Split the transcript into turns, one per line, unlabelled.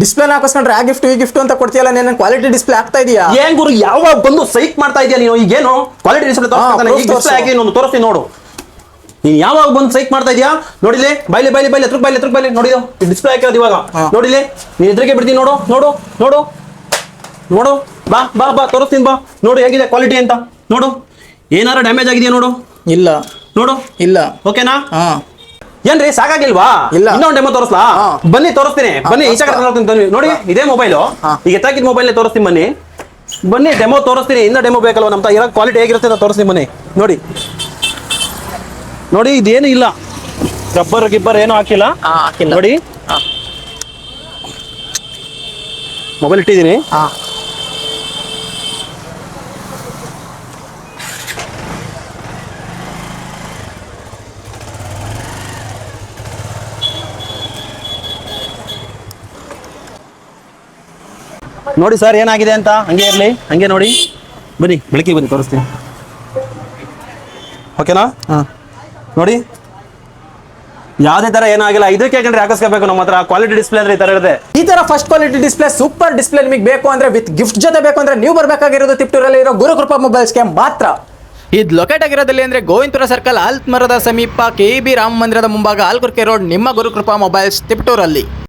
Display ಹಾಕಿಸ್ಕೊಂಡ್ರೆ ಆ gift ಈ gift ಅಂತ ಕೊಡ್ತೀಯಲ್ಲ, ನೀನು ಕ್ವಾಲಿಟಿ ಡಿಸ್ಪ್ಲೇ ಆಗ್ತಾ ಇದೆಯಾ?
ಏನ್ ಗುರು ಯಾವಾಗ ಬಂದು ಸೈಕ್ ಮಾಡ್ತಾ ಇದೆಯಾ ನೀನು? ಈಗೇನು ಕ್ವಾಲಿಟಿ ಡಿಸ್ಪ್ಲೇ ಡಿಸ್ಪ್ಲೇ ಹಾಕಿ ಇನ್ನೊಂದು ತೋರಿಸ್ತೀನಿ ನೋಡು. ನೀನ್ ಯಾವಾಗ ಬಂದು ಸೈಕ್ ಮಾಡ್ತಾ ಇದೆಯಾ? ನೋಡಿಲಿ ಬೈಲಿ ಎತ್ರ ಬೈಲಿ ನೋಡಿದ ಡಿಸ್ಪ್ಲೇ ಹಾಕಿರೋದು ಇವಾಗ ನೋಡಿಲಿ. ನೀನ್ ಎದುರಿಗೆ ಬಿಡ್ತೀನಿ ನೋಡು ನೋಡು ನೋಡು ನೋಡು. ಬಾ ಬಾ ಬಾ ತೋರಿಸ್ತೀನಿ ಬಾ. ನೋಡು ಹೇಗಿದೆ ಕ್ವಾಲಿಟಿ ಅಂತ ನೋಡು. ಏನಾರ ಡ್ಯಾಮೇಜ್ ಆಗಿದೆಯಾ ನೋಡು.
ಇಲ್ಲ
ನೋಡು.
ಇಲ್ಲ.
ಓಕೆನಾ?
ಹಾ.
ಏನ್ರಿ ಸಾಕಾಗಿಲ್ವಾ?
ಇಲ್ಲ.
ಇನ್ನೊಂದು ಡೆಮೋ ತೋರಿಸ್ಲಾ? ಬನ್ನಿ ತೋರಿಸ್ತೀನಿ. ಬನ್ನಿ ಈಚೆ ಕಡೆ ತೋರಿಸ್ತೀನಿ. ನೋಡಿ ಇದೇ ಮೊಬೈಲು, ಈಗ ಎತ್ತಾಕಿದ ಮೊಬೈಲ್ ತೋರಿಸ್ತೀನಿ. ಬನ್ನಿ ಡೆಮೋ ತೋರಿಸ್ತೀನಿ. ಇನ್ನ ಡೆಮೋ ಬೇಕಲ್ವ ನಮ್ಮ ಇರೋ ಕ್ವಾಲಿಟಿ ಹೇಗಿರುತ್ತೆ ಅಂತ ತೋರಿಸ್ತೀನಿ. ಬನ್ನಿ ನೋಡಿ ನೋಡಿ ಇದೇನು ಇಲ್ಲ, ರಬ್ಬರ್ ಗಿಬ್ಬರ್ ಏನು ಹಾಕಿಲ್ಲ ನೋಡಿ. ಮೊಬೈಲ್ ಇಟ್ಟಿದ್ದೀನಿ. ನೋಡಿ ಸರ್ ಏನಾಗಿದೆ ಅಂತ. ಹಂಗೆ ಇರಲಿ, ಹಂಗೆ ನೋಡಿ. ಬನ್ನಿ ಬೆಳಕಿಗೆ ಬನ್ನಿ ತೋರಿಸ್ತೀನಿ. ಓಕೆನಾ? ನೋಡಿ ಯಾವುದೇ ತರ ಏನಾಗಿಲ್ಲ. ಇದಕ್ಕೆ ಯಾಕಂದ್ರೆ ಹಾಕಿಸ್ಕೋಬೇಕು ನಮ್ಮ ಹತ್ರ ಕ್ವಾಲಿಟಿ ಡಿಸ್ಪ್ಲೇ ಅಂದ್ರೆ ಈ ತರ ಇರುತ್ತೆ.
ಈ ತರ first quality display, super display ನಿಮಗೆ ಬೇಕು ಅಂದ್ರೆ ವಿತ್ ಗಿಫ್ಟ್ ಜೊತೆ ಬೇಕು ಅಂದ್ರೆ ನೀವು ಬರಬೇಕಾಗಿರೋದು ತಿಪ್ಟೂರಲ್ಲಿ ಇರೋ ಗುರುಕೃಪಾ ಮೊಬೈಲ್ಸ್ಗೆ ಮಾತ್ರ. ಇದು ಲೊಕೇಟ್ ಆಗಿರೋದಲ್ಲಿ ಅಂದ್ರೆ ಗೋವಿಂದಪುರ ಸರ್ಕಲ್, ಆಲ್ತ್ ಮರದ ಸಮೀಪ, KEB ರಾಮ ಮಂದಿರದ ಮುಂಭಾಗ, ಆಲ್ಕುರ್ಕೆ ರೋಡ್, ನಿಮ್ಮ ಗುರುಕೃಪಾ ಮೊಬೈಲ್ಸ್ ತಿಪ್ಟೂರಲ್ಲಿ.